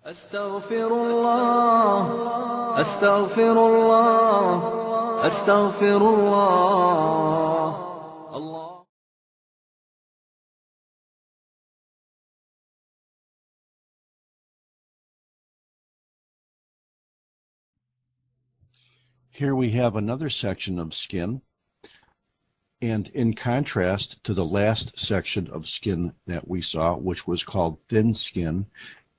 أستغفر الله أستغفر الله أستغفر الله الله. Here we have another section of skin, and in contrast to the last section of skin that we saw, which was called thin skin,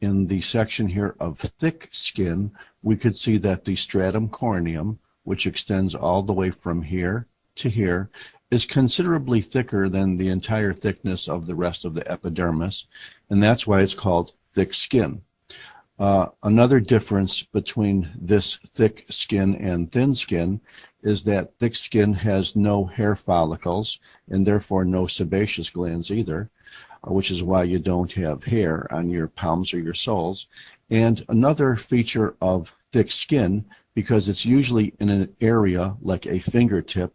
in the section here of thick skin, we could see that the stratum corneum, which extends all the way from here to here, is considerably thicker than the entire thickness of the rest of the epidermis, and that's why it's called thick skin. Another difference between this thick skin and thin skin is that thick skin has no hair follicles and therefore no sebaceous glands either, which is why you don't have hair on your palms or your soles. And another feature of thick skin, because it's usually in an area like a fingertip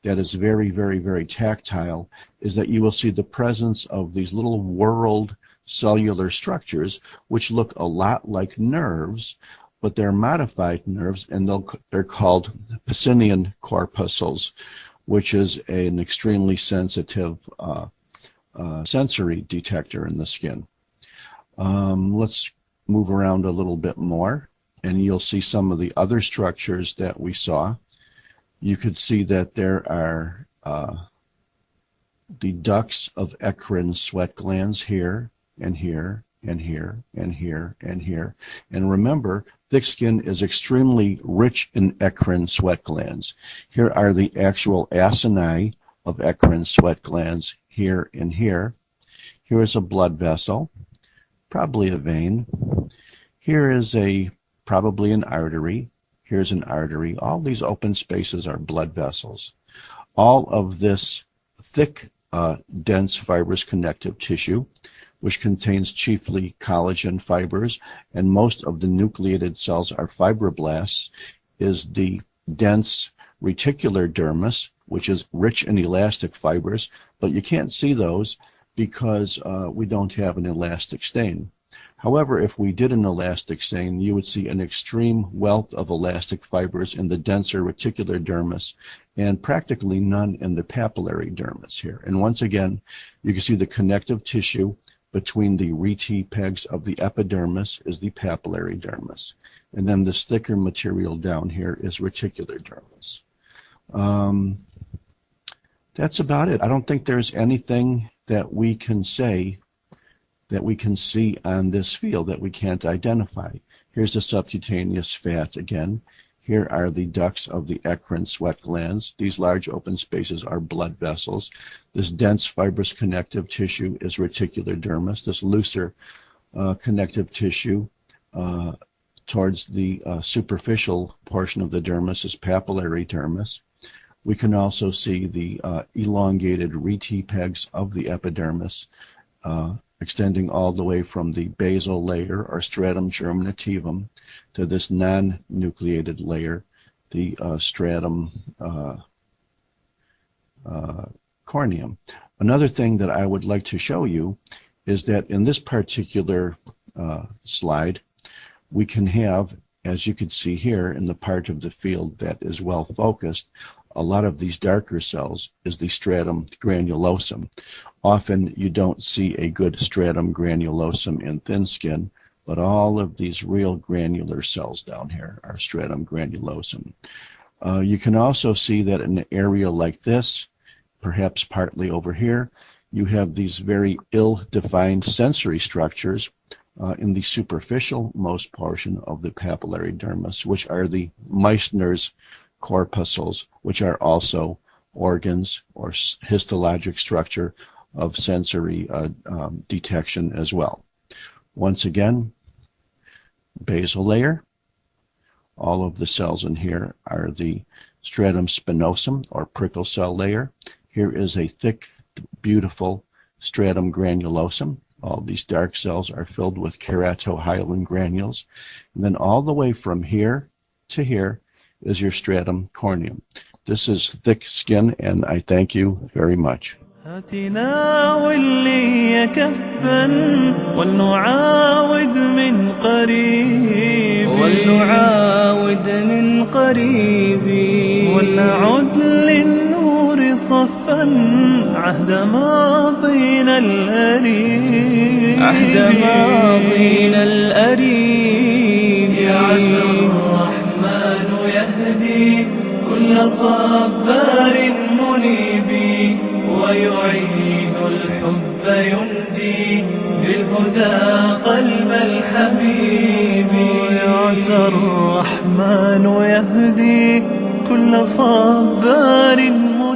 that is very, very, very tactile, is that you will see the presence of these little whorled cellular structures which look a lot like nerves, but they're modified nerves, and they're called Pacinian corpuscles, which is an extremely sensitive sensory detector in the skin. Let's move around a little bit more, and you'll see some of the other structures that we saw. You could see that there are the ducts of eccrine sweat glands here, and here, and here, and here, and here. And remember, thick skin is extremely rich in eccrine sweat glands. Here are the actual acini of eccrine sweat glands here and here. Here is a blood vessel, probably a vein. Here is probably an artery. Here's an artery. All these open spaces are blood vessels. All of this thick, dense fibrous connective tissue, which contains chiefly collagen fibers, and most of the nucleated cells are fibroblasts, is the dense reticular dermis, which is rich in elastic fibers, but you can't see those because we don't have an elastic stain. However, if we did an elastic stain, you would see an extreme wealth of elastic fibers in the denser reticular dermis and practically none in the papillary dermis here. And once again, you can see the connective tissue between the rete pegs of the epidermis is the papillary dermis. And then this thicker material down here is reticular dermis. That's about it. I don't think there's anything that we can say that we can see on this field that we can't identify. Here's the subcutaneous fat again. Here are the ducts of the eccrine sweat glands. These large open spaces are blood vessels. This dense fibrous connective tissue is reticular dermis. This looser connective tissue towards the superficial portion of the dermis is papillary dermis. We can also see the elongated rete pegs of the epidermis extending all the way from the basal layer or stratum germinativum to this non-nucleated layer, the stratum corneum. Another thing that I would like to show you is that in this particular slide, we can have, as you can see here in the part of the field that is well focused, a lot of these darker cells is the stratum granulosum. Often you don't see a good stratum granulosum in thin skin, but all of these real granular cells down here are stratum granulosum. You can also see that in an area like this, perhaps partly over here, you have these very ill-defined sensory structures in the superficial most portion of the papillary dermis, which are the Meissner's corpuscles, which are also organs or histologic structure of sensory detection as well. Once again, basal layer. All of the cells in here are the stratum spinosum or prickle cell layer. Here is a thick, beautiful stratum granulosum. All these dark cells are filled with keratohyalin granules. And then all the way from here to here is your stratum corneum. This is thick skin, and I thank you very much. هاتنا واللي يكفن ولنعاود من قريب، ولنعاود من قريب، ولنعد للنور صفا عهد ماضينا الأريب، عهد ماضينا الأريب. يا عسى الرحمن يهدي كل صبار منيب، ويعيد الحب يندي بالهدى قلب الحبيب. يا عسى الرحمن يهدي كل صبار منيب